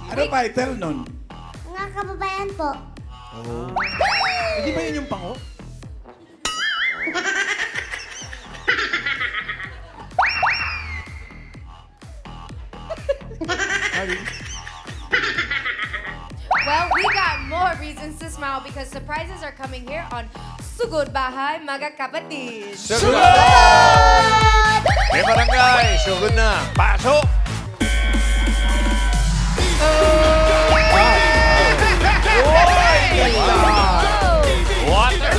Ano title nun? Mga kababayan po. Hindi ba yun yung pango? Well, we got more reasons to smile because surprises are coming here on Sugod Bahay, Mga Kapatid. Sugod! May barangay, sugod na. Pasok! Water!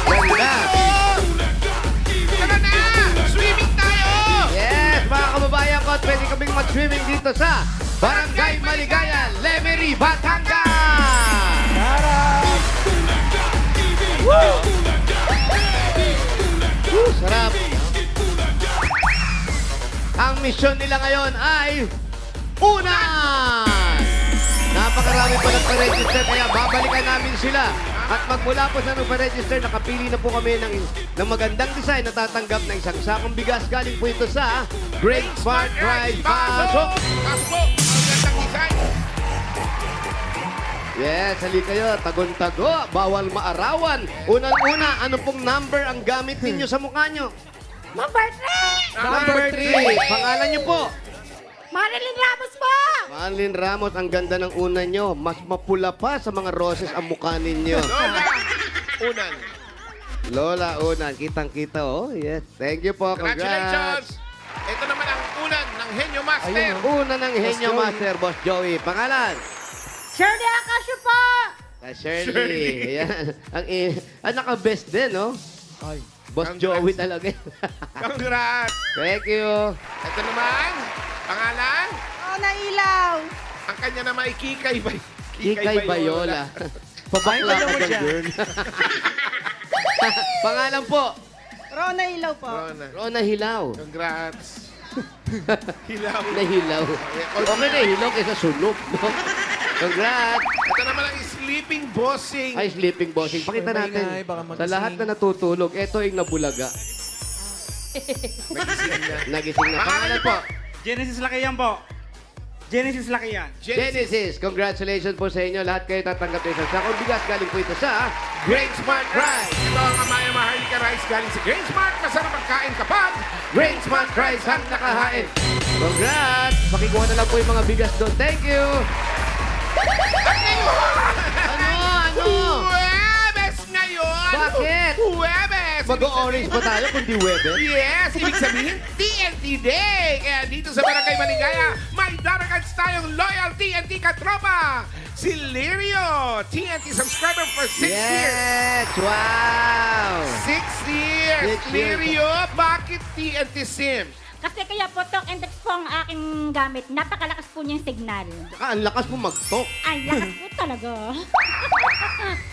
Ganda! Tara na! Swimming tayo! Yes, mga kababayan ko, at pwede kaming mag-swimming dito sa Barangay Maligayan, Lemery, Batangas! Sarap! Ang misyon nila ngayon ay unan! Napakarami pa nagpa-register, kaya babalikan namin sila. At magmula po sa nagpa-register, nakapili na po kami ng magandang design na tatanggap ng isang sakong bigas. Galing po ito sa Great Smart Prize. Pasok! Pasok po! Ang gandang design. Yes, hali kayo. Tagon-tago. Bawal maarawan. Unang-una, ano pong number ang gamit ninyo sa mukha nyo? Number 3! Number 3. Pangalan nyo po? Marilyn Ramos po! Marilyn Ramos, ang ganda ng una nyo. Mas mapula pa sa mga roses ang mukha ninyo. Lola! Unan. Lola, unan. Kitang-kita, oh. Yes. Thank you po. Congratulations! Ito naman ang unan ng Henyo Master. Una ng Henyo Master, Boss Joey. Pangalan? Shirley Acasio po! Shirley. Ayan. Ang naka-best din, no? Ay. Boss Congrats. Joey talaga. Congrats! Thank you. Ito naman, pangalan? Oh, nailaw! Ang kanya naman ay Kikay Bayola. Pabakla ka dyan, girl. Pangalan po? Rona Ilaw po. Rona. Rona Hilaw. Congrats. Hilaw. Nahilaw. Okay na, hilaw kaysa sunog. No? Congrats. Ito naman ang sleeping bossing. Ay, sleeping bossing. Pakita natin. Maingay, baka Sa lahat na natutulog, ito yung nabulaga. Nagising na. Nagising na. Pangalan po? Genesis Lakiyan po. Genesis Lakiyan. Genesis. Congratulations po sa inyo. Lahat kayo tatanggap ng isang sakong bigas. Galing po ito sa Great Smart Rice. Ito ang Amaya Maharlika Rice galing sa Great Smart. Masarap ang kain kapag Great Smart Rice ang nakahain. Congrats! Pakikuha na lang po yung mga bigas doon. Thank you! Ano? Huwebes ngayon! Bakit? Huwebes! Mag-orange ba tayo kundi Webes? Yes! Ibig sabihin, TNT Day! Kaya dito sa Barangay Maligaya, may daragans tayong loyal TNT katropa! Si Lirio! TNT subscriber for 6 years! Yes! Wow! 6 years! 6 years. Lirio, bakit TNT Sims? Kasi kaya po talk and text po ang aking gamit. Napakalakas po niyang signal. Saka ang lakas mo mag-talk. Ay, lakas po talaga.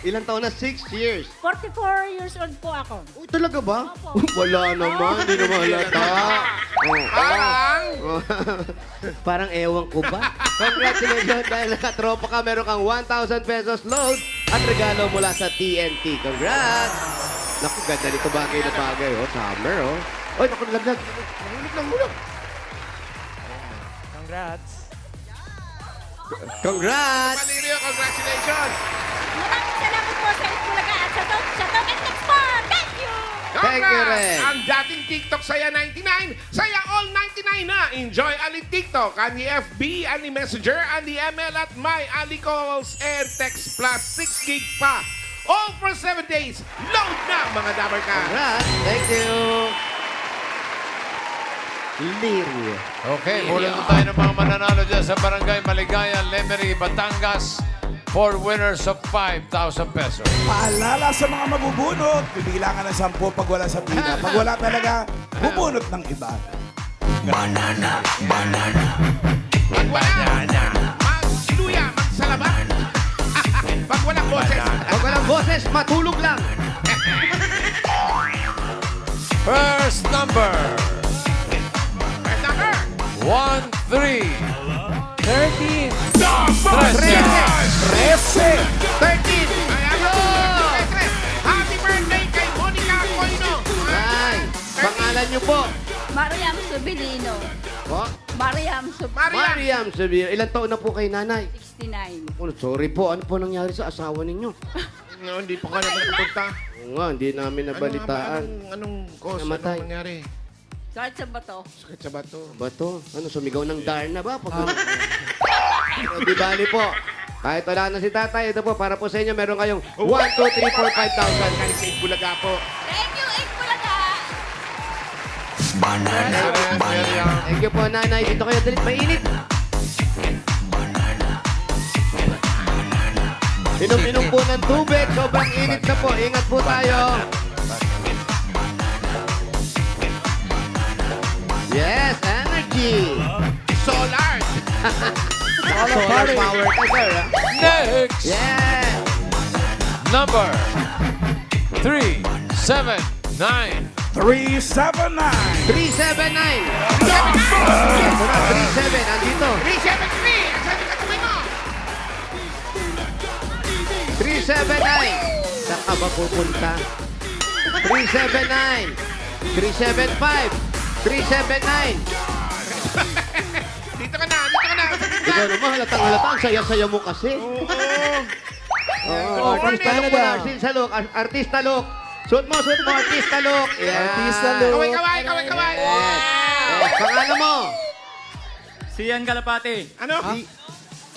Ilang taon na? 6 years. 44 years old po ako. Uy, talaga ba? Opo. Wala naman. Hindi naman halata. Oh. Parang... Parang ewan ko ba? Congratulations dahil nakatropa ka. Meron kang 1,000 pesos load at regalo mula sa TNT. Congrats! Naku, ganda nito bagay na bagay. Oh, summer, oh. Oy, naku, nalaglag. Nahulog. Congrats. Congrats! Lirio, congratulations! Maraming salamat po sa Itbulaga at sa talk and text po. Thank you! Thank you, Ren. Ang dating TikTok Saya 99, Saya All 99 na. Enjoy Ali TikTok, ani FB, ani Messenger, ani ML at My Ali Calls and Text Plus 6 gig pa. All for 7 days. Load na mga dabar ka. Congrats! Thank you! Lirio. Okay, muli na tayo ng mga mananalo dyan sa Barangay Maligaya, Lemery, Batangas. 4 winners of 5,000 pesos. Paalala sa mga mabubunot. Bibilangan ng 10 pag wala sa pila. Pag wala talaga, bubunot ng iba. Pag wala, magsiluya, magsalamat. Pag walang boses. Pag walang boses, matulog lang. First number, First number. 1, 3. 13. 13! 13! Ayan mo. Happy birthday kay Monica Coino. Ay, pangalan niyo po? Mariam Subilino. Po? Mariam Subilino. Mariam, sabi, ilang taon na po kay nanay? 69. Oh, sorry po, ano po nangyari sa asawa ninyo? No, hindi pa ka naman napunta. Oo nga, hindi namin nabalitaan. Anong cause? Namatay. Anong nangyari? Kahit sa bato. Sakit sa bato. Ba to? Ano, sumigaw ng Darna ba? Pag Di bali po. Kahit wala na si tatay, ito po, para po sa inyo, meron kayong 1, 2, 3, 4, 5,000. Kahit sa Bulaga po. Thank you, Bulaga. Thank you po, nanay. Dito kayo, dalit, mainit. Inom-inom po ng tubig. Sobrang init na po. Ingat po tayo. Yes, energy. Solar! Solar power ka, sir. ah. Next, Yeah. number 379. 379. 379. Ito na, 37. Andito. 373! Ang sabi ka tumay mo! 379. Saan ka ba pupunta? 379. 375. 379. Dito ka na! Dito ka na! Ikaw naman, halatang halata. Ang saya-saya mo kasi. Oo, artista look mo na. Artista look. Artista look. Suot mo, artista look. Yeah. Artista Kaway, kaway, kaway, kaway! Yes. Pangalan mo? Sian Kalapati. Ano?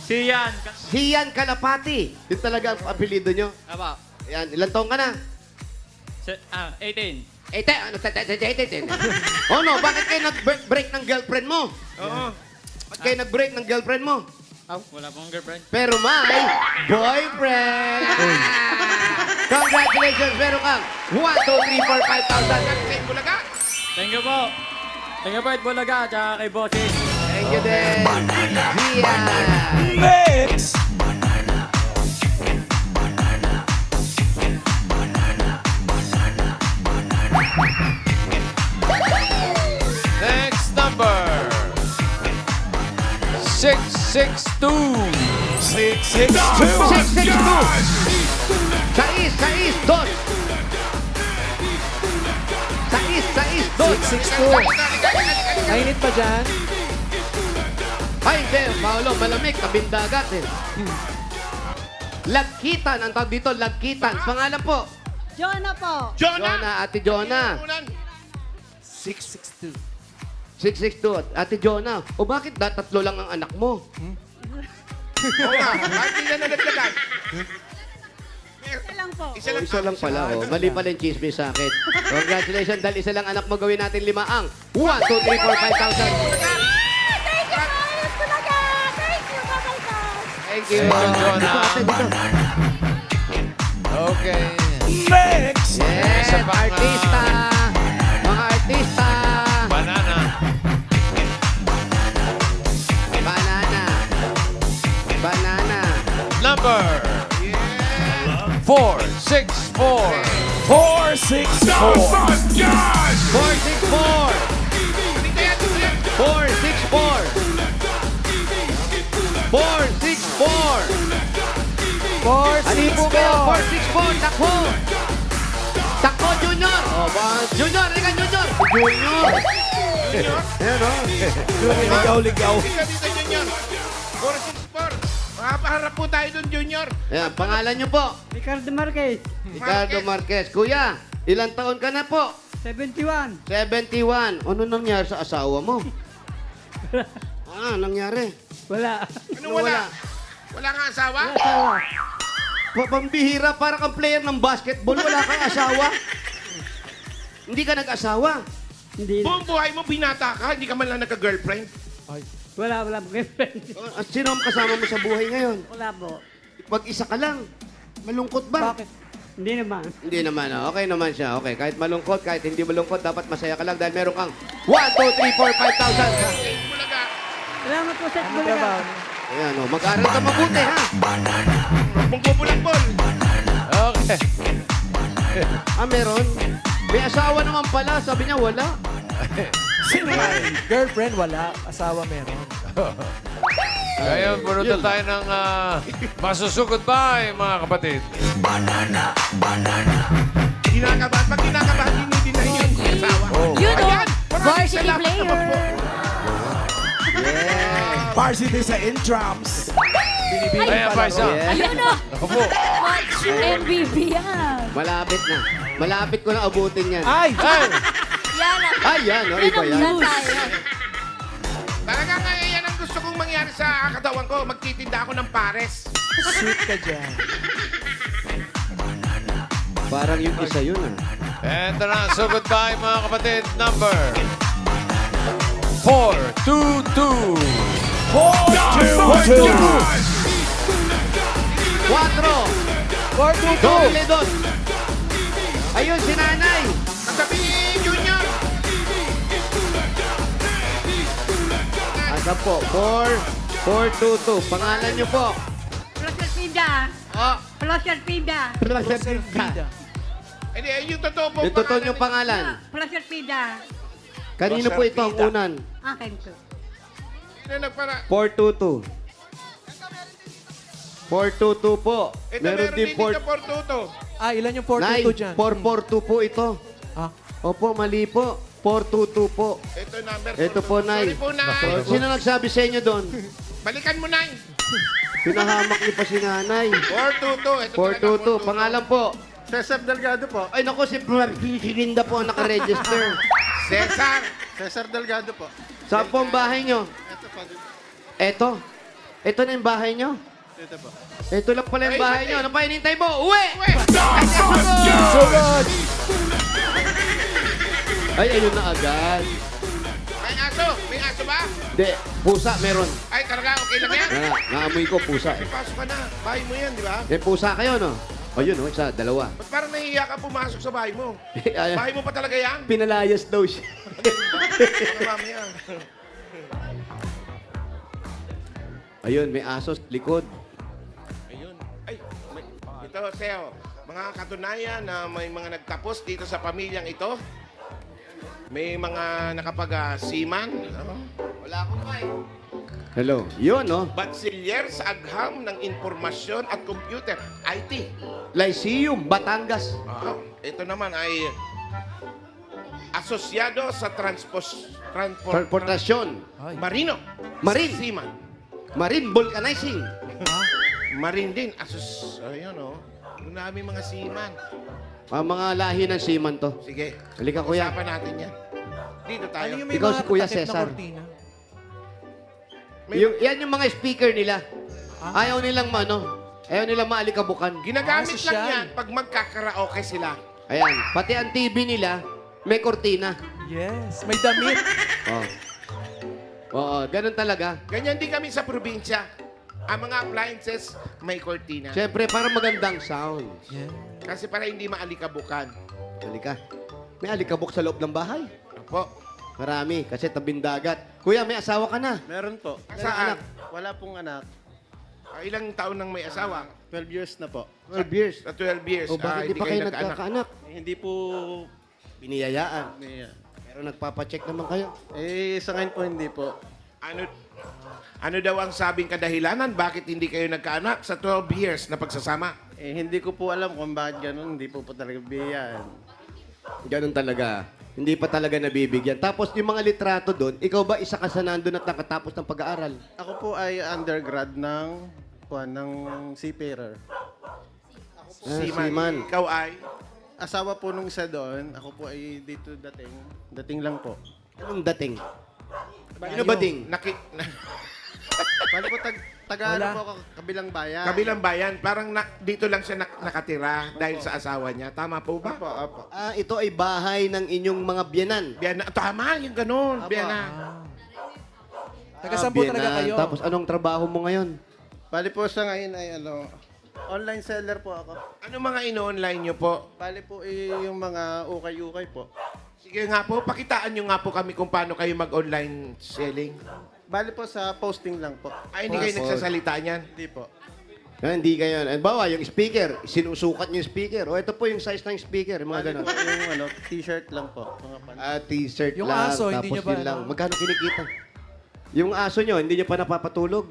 Sian. Sian Kalapati. Yun talaga ang apelido nyo. Aba. Yan, ilang taong ka na? 18. Ano, oh no, bakit kayo nag-break ng girlfriend mo? Oo. Bakit kayo nag-break ng girlfriend mo? Wala pong girlfriend. Pero may boyfriend! Congratulations! Meron kang 1, 2, 3, 4, 5,000. Sa Bulaga! Thank you po. Thank you po, Bulaga, tsaka kay Bossing. Thank you din. Zia! Next. Next number 662. 662. 662! Sais, dos! Sais, dos! 662. Mainit pa dyan? Ay, hindi. Paolo, malamig. Tabing dagat eh. Lagkitan. Ang tawag dito, lagkitan. Pangalan po? Jonah po. Jonah, Ate Jonah. 662. 662. Ate Jonah. O bakit tatlo lang ang anak mo? Oo nga, bakit hindi na nalaglagan? Isa lang po. Isa lang pala. Oh. Mali pala yung chismis sa akin. Congratulations. Dahil isa lang anak mo, gawin natin 5 ang 1, 2, 3, 4, 5,000. Bulaga. Thank you, Babay. Thank you. Thank you, Jonah. Dito, ate, dito. Okay. Next. Yes, Isa pang, artista. Mga artista. Banana. Banana. Number 464. 464. 464. Alipo kayo, 464. Takbo. Takbo, Junior. O, ba? Junior, halika, Junior. Junior. Ayan, o. Ligaw-ligaw. Dito, Junior. 464. Makapaharap po tayo dun, Junior. Ayan, pangalan niyo po. Ricardo Marquez. Ricardo Marquez. Kuya, ilang taon ka na po? 71. 71. Ano nangyari sa asawa mo? Nangyari? Wala. Ano wala? Wala nga asawa? Pambihira, para kang player ng basketball, wala kang asawa. Hindi ka nag-asawa. Hindi. Buong buhay mo, binata ka, hindi ka man lang nagka-girlfriend. Wala girlfriend. At sino ang kasama mo sa buhay ngayon? Wala po. Mag-isa ka lang. Malungkot ba? Bakit? Hindi naman. Hindi naman. Okay naman siya. Okay, kahit malungkot, kahit hindi malungkot, dapat masaya ka lang dahil meron kang 1, 2, 3, 4, 5,000. Bulaga. Salamat po sa Bulaga. Ayan, mag-aral ka mabuti, ha? Bumubulak-bol. Okay. Meron? May asawa naman pala. Sabi niya, wala. Girlfriend, wala. Asawa meron. Ngayon, pumunta tayo ng masusugod ba, mga kapatid? Kinakabahan. Pag kinakabahan, hindi na yung asawa. Oh. You know, Ayan! Varsity player. Yes. Varsity sa intrams. Kaya pa isa. Yes. Ayun o. Ako po. Watch MVP yan. Malapit na. Malapit ko na abutin yan. Ay! Ay! Yan ang... Ay, yan. Oh, iba yan. Yan tayo. Talaga nga, yan ang gusto kong mangyari sa katawan ko. Magtitinda ako ng pares. Shoot ka dyan. Parang yung isa yun ah. Ito na. So goodbye mga kapatid. Number 422. 4-2-2. 4. Doble doon. Ayun, si nanay. Kasabi, Junior. Asa po? 4-2-2. Pangalan niyo po. Plasarpida. Oh, Plasarpida. Vida. hindi, yung totoo po. Yung totoo niyong pangalan. Plasarpida. Kanino po ito ang unan? Akin ko. Sino nagpara? 4-2-2. 4-2-2 po. Ito Meron din dito 4-2-2. Ah, ilan yung Nay, 422 dyan? 4-4-2 po ito. Ah, Opo, mali po. 4-2-2 po. Ito number 4. Ito po, Nay. Sorry po, Nay. Sino nagsabi sa inyo doon? Balikan mo, Nay. Pinahamak niyo pa si nanay. 4-2-2. Ito 4-2-2. Pangalan po. Cesar Delgado po. Ay, naku, si Linda po ang nakaregister. Cesar. Cesar Delgado po. Saan po ang bahay nyo? Ito po. Eto. Ito na yung bahay nyo? Ito po. Ito lang pala yung bahay nyo. Ano pa hinintay mo? Uwi! sugod! Ay, ayun na agad. May aso. May aso ba? Hindi, pusa meron. Ay, talaga. Okay lang yan. Naamoy ko pusa eh. Pasok ka na. Bahay mo yan, di ba? May pusa kayo, no? O yun, oh, isa, dalawa. Ba't parang nahihiya ka pumasok sa bahay mo? Ay, Bahay mo pa talaga yan? Pinalayas daw siya. Baka mamaya. Ayun, may asos, likod. Ayun. Ay, ito, Seo. Mga katunayan na may mga nagtapos dito sa pamilyang ito. May mga nakapag-seaman. Wala akong mic. Hello. Yun, no? Bachelier sa agham ng informasyon at computer. IT. Lyceum, Batangas. Ito naman ay asosyado sa Transportasyon. Marino. Marine. Seaman. Marine vulcanizing. Marine din. Ayun, oh. Ang dami mga seaman. Mga lahi ng seaman to. Sige. Halika, kuya. Usapan natin yan. Dito tayo. Ano yung may Ikaw mga si Kuya takip na Cesar. kortina? Yan yung mga speaker nila. Ayaw nilang ayaw nilang maalikabukan. Ginagamit social. lang yan pag magkakaraoke sila. Ayan. Pati ang TV nila, may kortina. Yes, may damit. Oh. Oo, ganun talaga. Ganyan din kami sa probinsya. Ang mga appliances, may cortina. Siyempre, para magandang sound. Yeah. Kasi para hindi maalikabukan. Halika. May alikabok sa loob ng bahay. Opo. Marami, kasi tabing dagat. Kuya, may asawa ka na. Meron po. Saan? Wala pong anak. Ilang taon nang may asawa? 12 years na po. 12 years. Sa 12 years. O bakit di pa kayo nagkakaanak? Hindi po... Biniyayaan. Yeah. Pero nagpapacheck naman kayo. Sa ngayon po hindi po. Ano daw ang sabing kadahilanan? Bakit hindi kayo nagkaanak sa 12 years na pagsasama? Hindi ko po alam kung bakit ganun. Hindi po talaga biyayaan. Ganun talaga. Hindi pa talaga nabibigyan. Tapos yung mga litrato doon, ikaw ba isa ka sa nandun at nakatapos ng pag-aaral? Ako po ay undergrad ng seafarer. Seaman. Ikaw ay? Asawa po nung isa doon. Ako po ay dito dating. Dating lang po. Anong dating? Ano ba ding? Paano po taga-ano po ako, kabilang bayan? Kabilang bayan. Parang dito lang siya nakatira dahil sa asawa niya. Tama po ba? Apo, apo. Ito ay bahay ng inyong mga biyanan. Biyana. Tama, yung ganun. Biyana. Taga saan po talaga kayo? Tapos anong trabaho mo ngayon? Bali po sa ngayon ay online seller po ako. Ano mga ino-online nyo po? Bali po yung mga ukay-ukay po. Sige nga po, pakitaan nyo nga po kami kung paano kayo mag-online selling. Bali po sa posting lang po. Ay, hindi kayo nagsasalita niyan. Hindi po. Hindi kayo. Bawa, yung speaker, sinusukat niyo yung speaker. O, ito po yung size ng speaker, yung mga Bali ganun. po yung t-shirt lang po. Mga pants. T-shirt Yung lang, aso, tapos hindi niyo ba, yun lang. ano? Magkano kinikita? Yung aso nyo, hindi nyo pa napapatulog.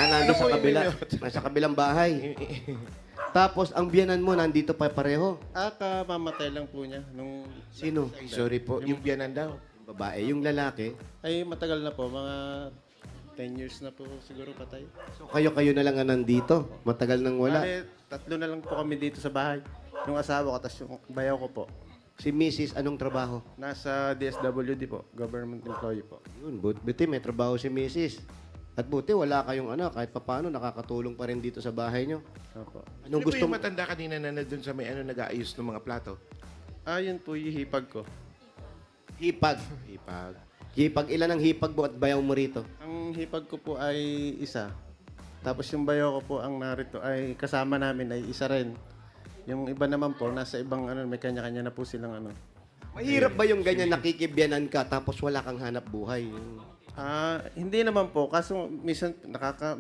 Nandun sa kabila. Nasa kabilang bahay. Tapos ang biyanan mo nandito pa pareho. Kamamatay lang po niya. Nung Sino? Sorry po, yung biyanan daw. Babae. Yung lalaki. ay matagal na po, mga 10 years na po siguro patay. So kayo-kayo na lang ang nandito. Matagal nang wala. Bale, 3 na lang po kami dito sa bahay. Yung asawa ko, tapos yung bayaw ko po. Si Mrs. anong trabaho? Nasa DSWD po, government employee po. Yun, buti may trabaho si Mrs. At buti wala kayong kahit papaano nakakatulong pa rin dito sa bahay nyo. Opo. Anong Ano gusto yung mo? matanda kanina na nandun sa may nag-aayos ng mga plato? Yun po yung hipag ko. Hipag. Ipag. Hipag, ilan ang hipag mo at bayaw mo rito? Ang hipag ko po ay isa. Tapos yung bayaw ko po ang narito ay kasama namin ay isa rin. Yung iba naman po, nasa ibang may kanya-kanya na po silang Mahirap ba yung ganyan nakikibyanan ka tapos wala kang hanap buhay? Hindi naman po. Kaso minsan,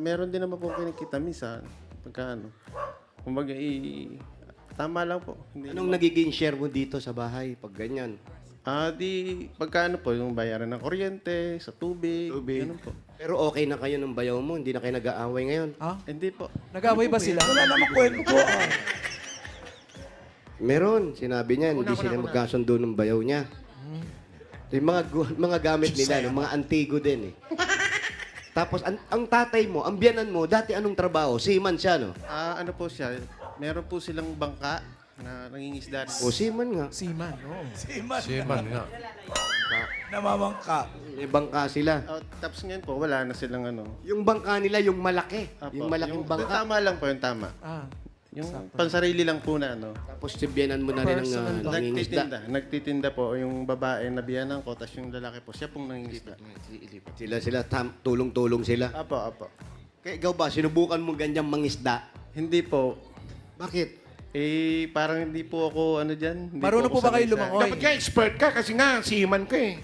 meron din naman po kinikita minsan. Pagka kumbaga, tama lang po. Hindi Anong nagiging share mo dito sa bahay pag ganyan? pagka po, yung bayaran ng kuryente, sa tubig, ganun po. Pero okay na kayo ng bayaw mo, hindi na kayo nag-aaway ngayon. Ah? Hindi po. Nag-away ba sila? Wala namang kwento po. Meron, sinabi niya, hindi sila magkasundo ng bayaw niya. Ito yung mga gamit nila, no? Mga antigo din eh. Tapos ang tatay mo, ang biyanan mo, dati anong trabaho? Seaman siya, no? Ano po siya, meron po silang bangka na nangingisda. O seaman nga. Seaman, oh. Siman nga. Namamangka. May bangka sila. Tapos ngayon po, wala na silang Yung bangka nila, yung malaki. Apo. Yung malaking Yung bangka. tama lang po, yung tama. Yung pansarili lang po na Tapos biyanan mo na rin Personal ng nangingisda. Nagtitinda po yung babae na biyanan ko, tapos yung lalaki po, siya pong nangingisda. Sila, tulong-tulong sila. Apo. Kaya ikaw ba, sinubukan mo ganyang mangisda? Hindi po. Bakit? Parang hindi po ako dyan. Hindi Marunong ako po ba sanay kayo sa- lumangoy? Dapat ka expert ka kasi nga, siman ka eh.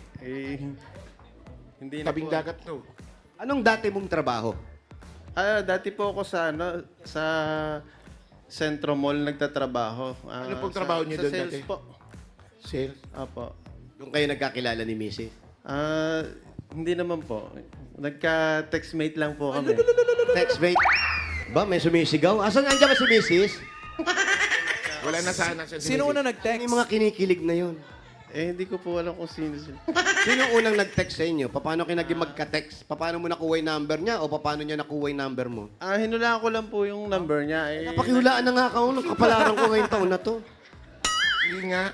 Hindi na Tabing po. dagat to. Anong dati mong trabaho? Dati po ako sa sa Centro Mall nagtatrabaho. Ano pong trabaho niyo doon Sa sales dati? po. Sales? Apo. Doon kayo nagkakilala ni Mrs. Hindi naman po. Nagka-textmate lang po kami. Textmate. Ba, may sumisigaw? Asan nandiyan ba si Mrs.? Wala na sana siya. Sino una nag-text? Yung mga kinikilig na yun. Hindi ko po alam kung sino sila. Sino unang nag-text sa inyo? Paano kayo naging magka-text? Paano mo nakuha yung number niya o paano niya nakuha yung number mo? Hinulaan ko lang po yung number niya. Napakihulaan na nga ako nung kapalaran ko ngayong taon na to. Sige nga.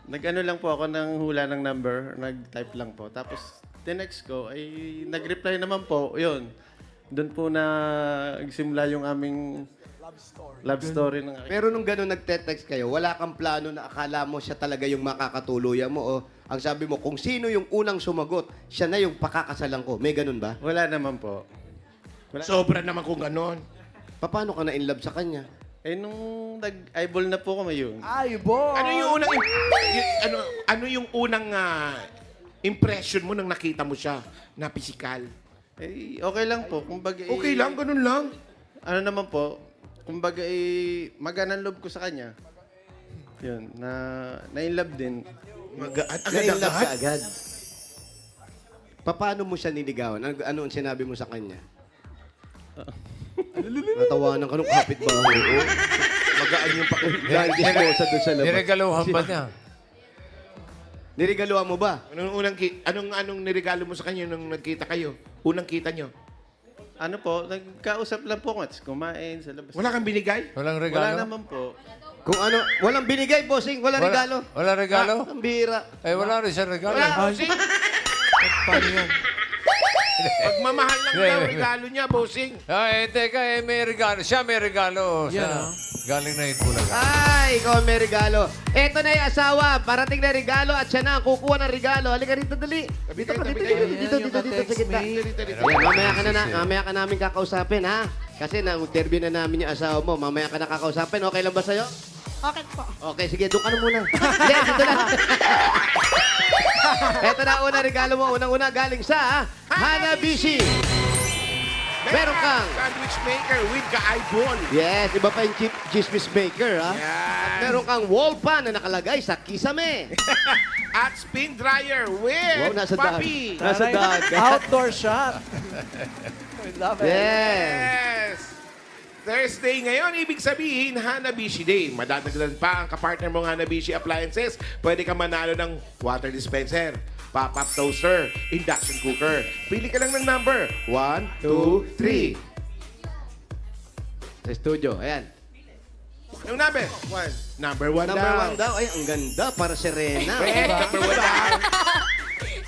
Nag-ano lang po ako ng hula ng number. Nag-type lang po. Tapos, the next ko, nag-reply naman po. Yun. Doon po na nagsimula yung aming love story ng aking. Pero nung gano'n nagte-text kayo, wala kang plano na akala mo siya talaga yung makakatuluyan mo o ang sabi mo, kung sino yung unang sumagot, siya na yung pakakasalan ko. May ganun ba? Wala naman po. Sobra naman kung ganon. Paano ka na in love sa kanya? Nung nag-eyeball na po kami yun. Ay, boy! Ano yung unang ano yung unang impression mo nang nakita mo siya na physical? Okay lang po. Kumbaga, Okay lang, ganun lang. Ano naman po, kumbaga maganang loob ko sa kanya. Yun, na-in love din. Na-in love ka agad. Paano mo siya niligawan? Ano ang sinabi mo sa kanya? Natawanan ka nung kapit ba? Magaan yung Galing disposa doon sa labas. Niregaluhan ba niya? Nirigaluhan mo ba? Anong niregalo mo sa kanya nung nagkita kayo? Unang kita nyo? Ano po, nagkausap lang po ako. Kumain sa labas. Wala kang binigay? Walang Wala regalo? naman po. Kung ano, walang binigay, bossing, walang regalo. Wala regalo? Ang bira. Wala rin siya regalo. Bossing? Paano yan? Pagmamahal lang daw regalo niya, bossing. Teka, may regalo. Siya may regalo. Yan, Galing na yung Bulacan. Ay, ikaw ang may regalo. Eto na yung asawa. Parating na regalo at siya na ang kukuha ng regalo. Halika rito, dali. Dito ka, dito, dito, dito, dito, sa gitna. Ayan, mamaya ka namin kakausapin, ha? Kasi na-interview na namin yung asawa mo. Mamaya ka na kakausapin. Okay lang ba sa'yo? Okay po. Okay, sige, doon ka na muna. Hindi, dito na. Eto na, unang regalo mo. Unang-una galing sa Hanabishi. Meron kang... Sandwich maker with ka-eyeball. Yes, iba pa yung chismis maker, ha? Yan. Meron kang wall pan na nakalagay sa kisame. At spin dryer with Wow, nasa dagat. Papi. Nasa dagat. Outdoor shot. I love it. Yes. Yes. Thursday ngayon, ibig sabihin Hanabishi Day. Madadagdagan pa ang kapartner mong Hanabishi appliances. Pwede ka manalo ng water dispenser, pop-up toaster, induction cooker. Pili ka lang ng number. 1, 2, 3. Sa studio, ayan. Yung number? 1. Number 1 Number daw. 1 daw. Ay, ang ganda. Para Serena. Number 1 daw.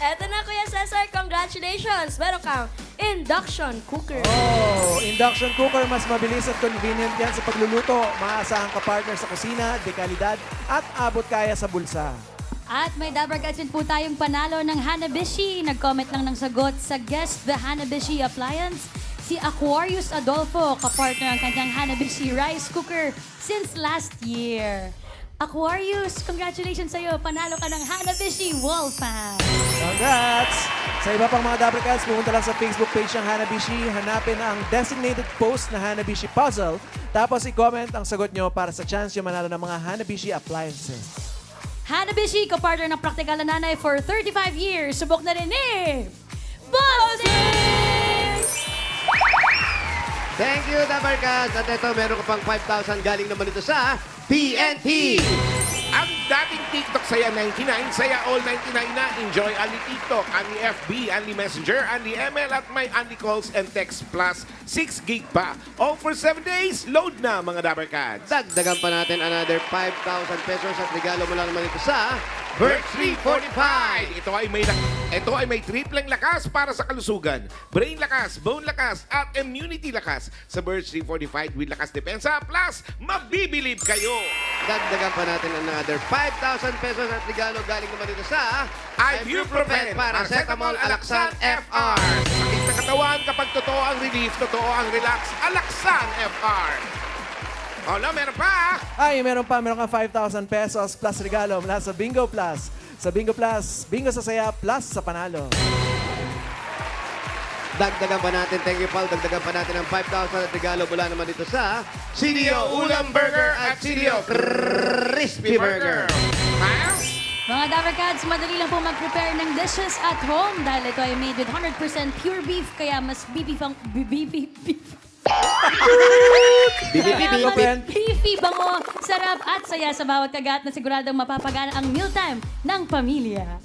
Eto na, Kuya Cesar. Congratulations! Meron kang induction cooker. Oh, induction cooker, mas mabilis at convenient yan sa pagluluto. Maaasahan ka partner sa kusina, dekalidad, at abot kaya sa bulsa. At may Dabarkads din po tayong panalo ng Hanabishi. Nag-comment lang ng sagot sa Guest the Hanabishi Appliance. Si Aquarius Adolfo, kapartner ang kanyang Hanabishi rice cooker since last year. Aquarius, congratulations sa'yo. Panalo ka ng Hanabishi wall fan. Congrats! Sa iba pang mga Dabarkads, pumunta lang sa Facebook page ng Hanabishi. Hanapin ang designated post na Hanabishi Puzzle. Tapos i-comment ang sagot nyo para sa chance yung manalo ng mga Hanabishi appliances. Hanabishi, kapartner ng praktikal na nanay for 35 years. Subok na rin eh! Bossing! Thank you, Dabarkads. At ito, meron ka pang 5,000 galing naman ito sa TNT. Ang dating TikTok Saya 99, Saya All 99 na. Enjoy Only TikTok, Only FB, Only Messenger, Only ML at may Only Calls and Text Plus 6 gig pa. All for 7 days. Load na mga Dabarkads. Dagdagan pa natin another 5,000 pesos at regalo mo lang naman ito sa Birch 345. Ito ay may tripleng lakas para sa kalusugan. Brain lakas, bone lakas, at immunity lakas. Sa Birch 345 with lakas depensa plus mabibilib kayo. Dagdagan pa natin another 5,000 pesos at regalo galing naman dito sa Ibuprofen, Paracetamol, Alaxan, FR. Sakit na katawan kapag totoo ang relief, totoo ang relax. Alaxan FR. Olo, meron pa. Ay, meron ka 5,000 pesos plus regalo mula sa Bingo Plus. Sa Bingo Plus, bingo sa saya plus sa panalo. Dagdagan pa natin, thank you Paul, dagdagan pa natin ang 5,000 at regalo mula naman dito sa CDO Ulam Burger at CDO Crispy Burger. Miles? Mga Dabarkads, madali lang po mag-prepare ng dishes at home dahil ito ay made with 100% pure beef, kaya mas beefy bango, sarap at saya sa bawat kagat na siguradong mapapagana ang mealtime ng pamilya.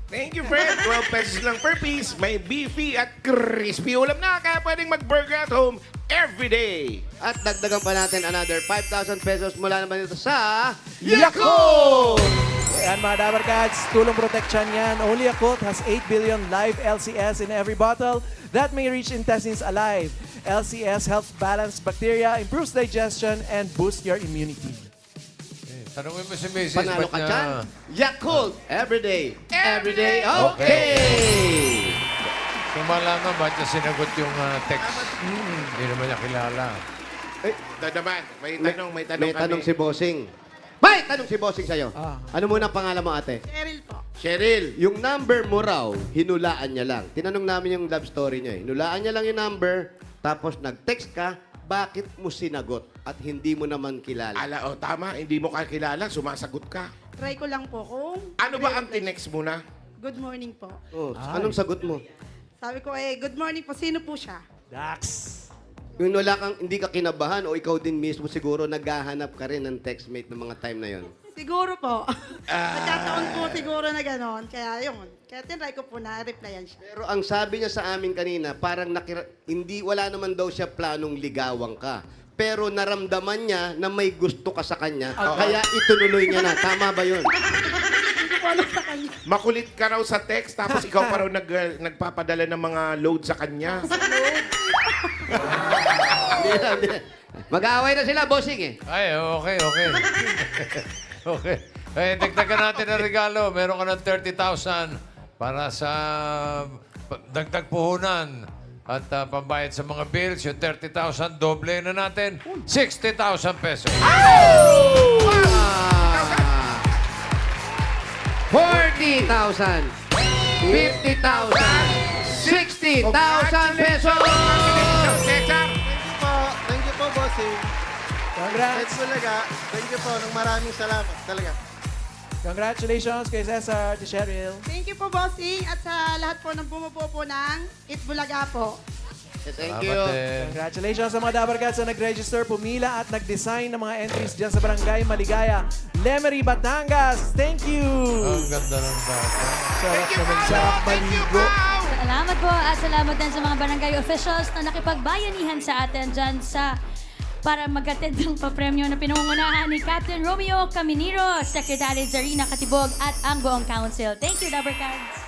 Thank you, Fred. 12 pesos lang per piece. May beefy at crispy ulam na. Kaya pwedeng mag-burger at home every day. At dagdagan pa natin another 5,000 pesos mula naman dito sa Yakult! Ayan mga Dabarkads, tulong protection yan. Only Yakult has 8 billion live LCS in every bottle that may reach intestines alive. LCS helps balance bacteria, improves digestion, and boosts your immunity. Tanungin mo si Mrs. Panalo ba't ka niya- dyan. Yakult! Everyday. Everyday. Okay! Kung malaman, ba't niya sinagot yung text? Hindi naman niya kilala. Dadaman, may tanong May kami. tanong si Bossing. May tanong si Bossing sa'yo. Ah. Ano muna ang pangalan mo, ate? Cheryl po. Cheryl. Yung number mo raw, hinulaan niya lang. Tinanong namin yung love story niya. Hinulaan niya lang yung number, tapos nag-text ka, bakit mo sinagot at hindi mo naman kilala? Tama, hindi mo kakilala, sumasagot ka. Try ko lang po kung... Ano ba ang tinext mo na? Good morning po. Oh, anong sagot mo? Sabi ko, good morning po. Sino po siya? Dax! Yung wala kang, hindi ka kinabahan o ikaw din mismo siguro naghahanap ka rin ng textmate ng mga time na yon. Siguro po. Nagkataon po siguro na gano'n. Kaya yun. Kaya tinry ko po na replyan siya. Pero ang sabi niya sa amin kanina, parang hindi, wala naman daw siya planong ligawang ka. Pero naramdaman niya na may gusto ka sa kanya, kaya itunuloy niya na. Tama ba yun? Hindi ko alam sa kanya. Makulit ka raw sa text, tapos ikaw pa raw nagpapadala ng mga load sa kanya. Hindi. Mag-aaway na sila, bossing eh. Ay, okay. Okay. Eh, dagdagan natin ang regalo. Meron ka ng 30,000 para sa dagdag puhunan at pambayad sa mga bills. Yung 30,000, doble na natin. 60,000 pesos. 40,000, 50,000, 60,000 pesos! Cesar! Thank you po, bossing. Congrats! talaga. Thank you po. Maraming salamat talaga. Congratulations kay Cesar, kay Cheryl. Thank you po, bossing. At sa lahat po ng bumubuo po ng Itbulaga po. Thank Salamat you. din. Congratulations sa mga Dabar Cats na nag-register, pumila at nag-design ng mga entries dyan sa Barangay Maligaya, Lemery, Batangas. Thank you! Ang ganda ng bata. Sarap naman sa Sarap maligo. Salamat po at salamat din sa mga barangay officials na nakipagbayanihan sa atin dyan para magkatid ng papremyo na pinungunahan ni Captain Romeo Caminero, Secretary Zarina Katibog at ang buong council. Thank you, Dabar Cats.